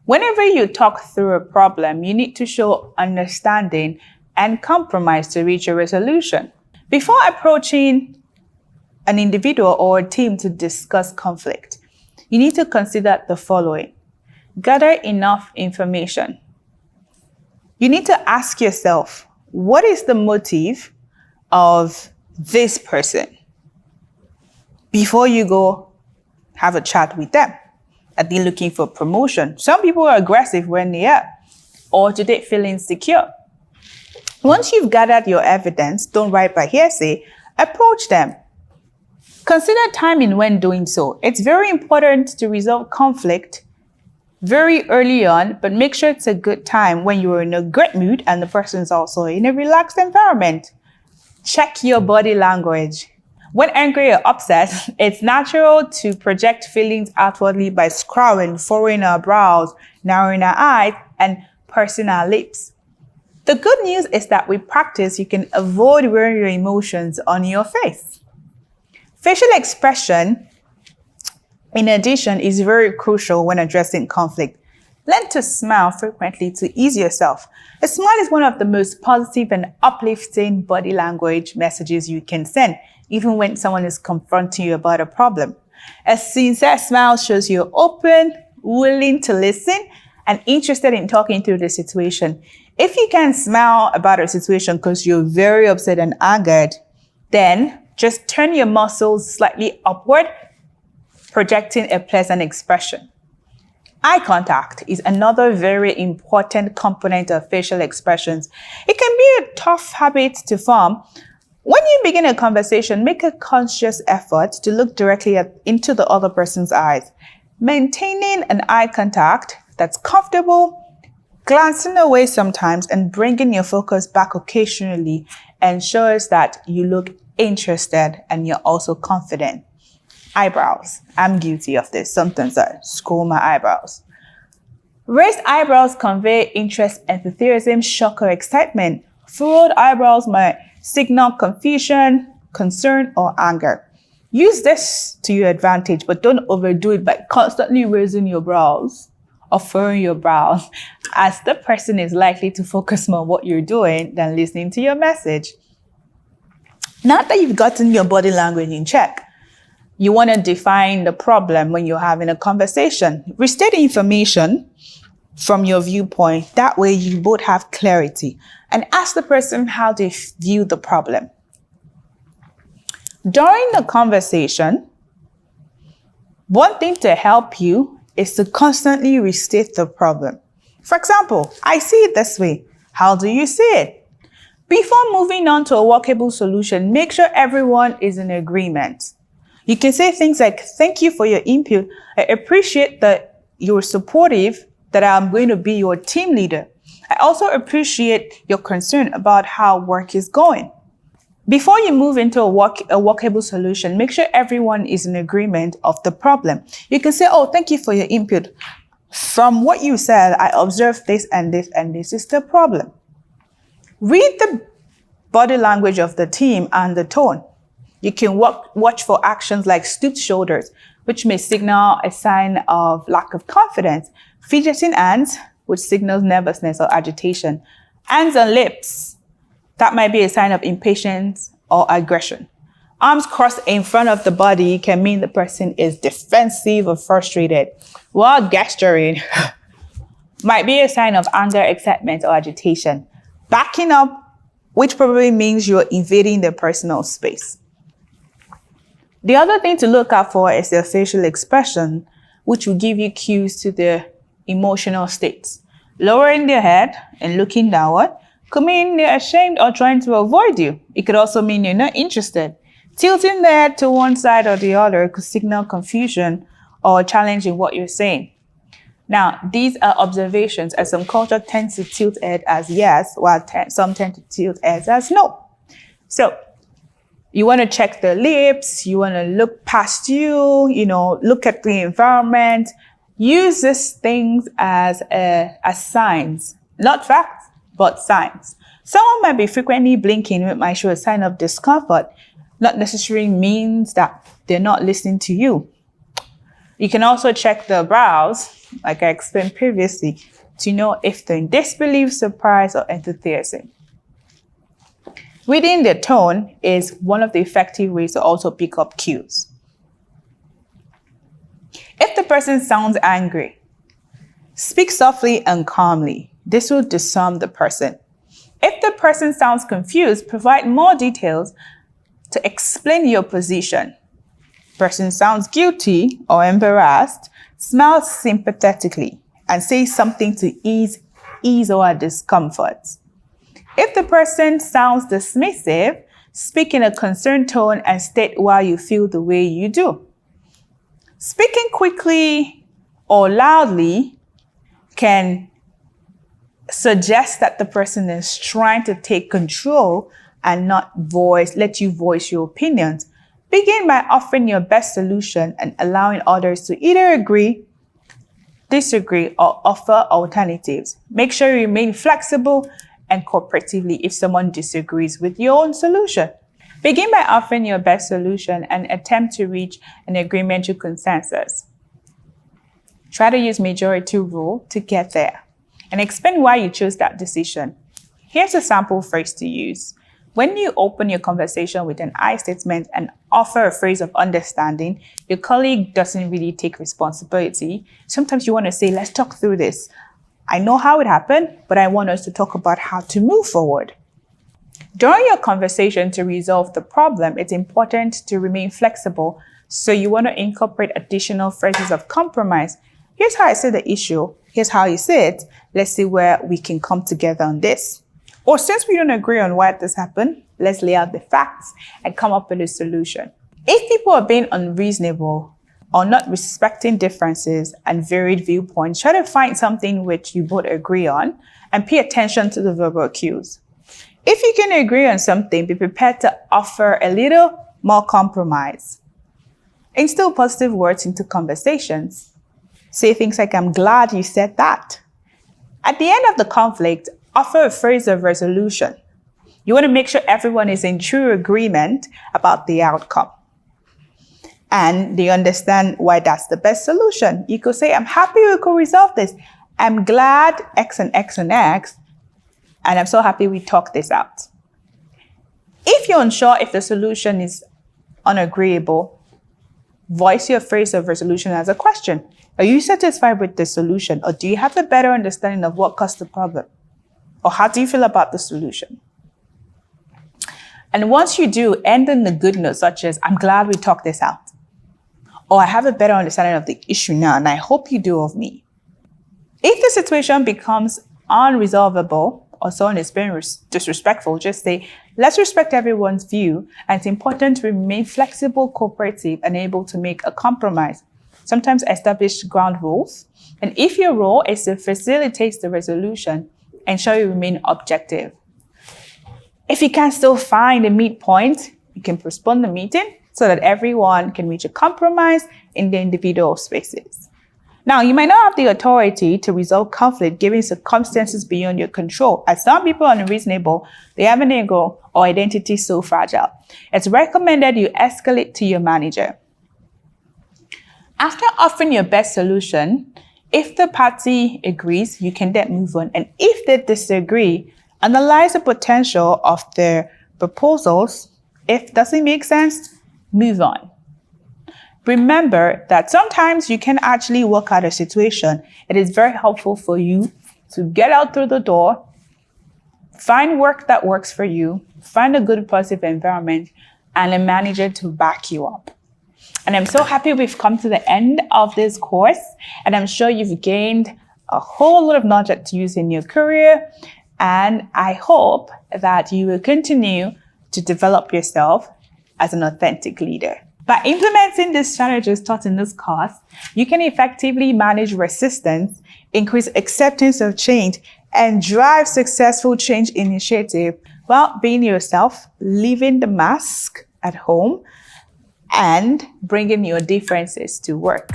Whenever you talk through a problem, you need to show understanding and compromise to reach a resolution. Before approaching an individual or a team to discuss conflict, you need to consider the following. Gather enough information. You need to ask yourself, what is the motive of this person? Before you go have a chat with them. Are they looking for promotion? Some people are aggressive when they are, or do they feel insecure? Once you've gathered your evidence, don't write by hearsay, approach them. Consider timing when doing so. It's very important to resolve conflict very early on, but make sure it's a good time when you're in a great mood and the person's also in a relaxed environment. Check your body language. When angry or upset, it's natural to project feelings outwardly by scrolling, furrowing our brows, narrowing our eyes, and pursing our lips. The good news is that with practice, you can avoid wearing your emotions on your face. Facial expression, in addition, is very crucial when addressing conflict. Learn to smile frequently to ease yourself. A smile is one of the most positive and uplifting body language messages you can send, even when someone is confronting you about a problem. A sincere smile shows you're open, willing to listen, and interested in talking through the situation. If you can smile about a situation because you're very upset and angered, then just turn your muscles slightly upward, projecting a pleasant expression. Eye contact is another very important component of facial expressions. It can be a tough habit to form. When you begin a conversation, make a conscious effort to look directly into the other person's eyes. Maintaining an eye contact that's comfortable, glancing away sometimes, and bringing your focus back occasionally ensures that you look interested and you're also confident. Eyebrows. I'm guilty of this. Sometimes I scroll my eyebrows. Raised eyebrows convey interest, enthusiasm, shock, or excitement. Furrowed eyebrows might signal confusion, concern, or anger. Use this to your advantage, but don't overdo it by constantly raising your brows or furrowing your brows, as the person is likely to focus more on what you're doing than listening to your message. Now that you've gotten your body language in check, you want to define the problem when you're having a conversation. Restate the information from your viewpoint. That way you both have clarity. And ask the person how they view the problem. During the conversation, one thing to help you is to constantly restate the problem. For example, I see it this way. How do you see it? Before moving on to a workable solution, make sure everyone is in agreement. You can say things like, thank you for your input. I appreciate that you're supportive, that I'm going to be your team leader. I also appreciate your concern about how work is going. Before you move into a workable solution, make sure everyone is in agreement of the problem. You can say, oh, thank you for your input. From what you said, I observed this and this, and this is the problem. Read the body language of the team and the tone. You can watch for actions like stooped shoulders, which may signal a sign of lack of confidence. Fidgeting hands, which signals nervousness or agitation. Hands on lips, that might be a sign of impatience or aggression. Arms crossed in front of the body can mean the person is defensive or frustrated, while gesturing might be a sign of anger, excitement, or agitation. Backing up, which probably means you're invading their personal space. The other thing to look out for is their facial expression, which will give you cues to their emotional states. Lowering their head and looking downward could mean they're ashamed or trying to avoid you. It could also mean you're not interested. Tilting their head to one side or the other could signal confusion or challenge in what you're saying. Now, these are observations, as some culture tends to tilt head as yes, while some tend to tilt heads as no. So, you want to check the lips, you want to look past you, look at the environment. Use these things as signs, not facts, but signs. Someone might be frequently blinking, which might show a sign of discomfort, not necessarily means that they're not listening to you. You can also check the brows. like I explained previously, to know if they're in disbelief, surprise, or enthusiasm. Reading the tone is one of the effective ways to also pick up cues. If the person sounds angry, speak softly and calmly. This will disarm the person. If the person sounds confused, provide more details to explain your position. Person sounds guilty or embarrassed, smile sympathetically and say something to ease or discomfort. If the person sounds dismissive, speak in a concerned tone and state why you feel the way you do. Speaking quickly or loudly can suggest that the person is trying to take control and not let you voice your opinions. Begin by offering your best solution and allowing others to either agree, disagree, or offer alternatives. Make sure you remain flexible and cooperatively if someone disagrees with your own solution. Begin by offering your best solution and attempt to reach an agreement to consensus. Try to use majority rule to get there and explain why you chose that decision. Here's a sample phrase to use. When you open your conversation with an I statement and offer a phrase of understanding, your colleague doesn't really take responsibility. Sometimes you want to say, let's talk through this. I know how it happened, but I want us to talk about how to move forward. During your conversation to resolve the problem, it's important to remain flexible. So you want to incorporate additional phrases of compromise. Here's how I see the issue. Here's how you see it. Let's see where we can come together on this. Or since we don't agree on why this happened, let's lay out the facts and come up with a solution. If people are being unreasonable or not respecting differences and varied viewpoints, try to find something which you both agree on and pay attention to the verbal cues. If you can agree on something, be prepared to offer a little more compromise. Instill positive words into conversations. Say things like, I'm glad you said that. At the end of the conflict, offer a phrase of resolution. You want to make sure everyone is in true agreement about the outcome. And they understand why that's the best solution. You could say, I'm happy we could resolve this. I'm glad X and X and X, and I'm so happy we talked this out. If you're unsure if the solution is unagreeable, voice your phrase of resolution as a question. Are you satisfied with the solution, or do you have a better understanding of what caused the problem? Or how do you feel about the solution? And once you do, end in the good note, such as, I'm glad we talked this out. Or I have a better understanding of the issue now, and I hope you do of me. If the situation becomes unresolvable, or someone is being disrespectful, just say, let's respect everyone's view, and it's important to remain flexible, cooperative, and able to make a compromise. Sometimes establish ground rules. And if your role is to facilitate the resolution, ensure you remain objective. If you can still find a midpoint, you can postpone the meeting so that everyone can reach a compromise in their individual spaces. Now, you might not have the authority to resolve conflict given circumstances beyond your control, as some people are unreasonable, they have an ego or identity so fragile. It's recommended you escalate to your manager. After offering your best solution, if the party agrees, you can then move on. And if they disagree, analyze the potential of their proposals. If it doesn't make sense, move on. Remember that sometimes you can actually work out a situation. It is very helpful for you to get out through the door, find work that works for you, find a good positive environment, and a manager to back you up. And I'm so happy we've come to the end of this course, and I'm sure you've gained a whole lot of knowledge to use in your career. And I hope that you will continue to develop yourself as an authentic leader. By implementing these strategies taught in this course, you can effectively manage resistance, increase acceptance of change, and drive successful change initiative while being yourself, leaving the mask at home, and bringing your differences to work.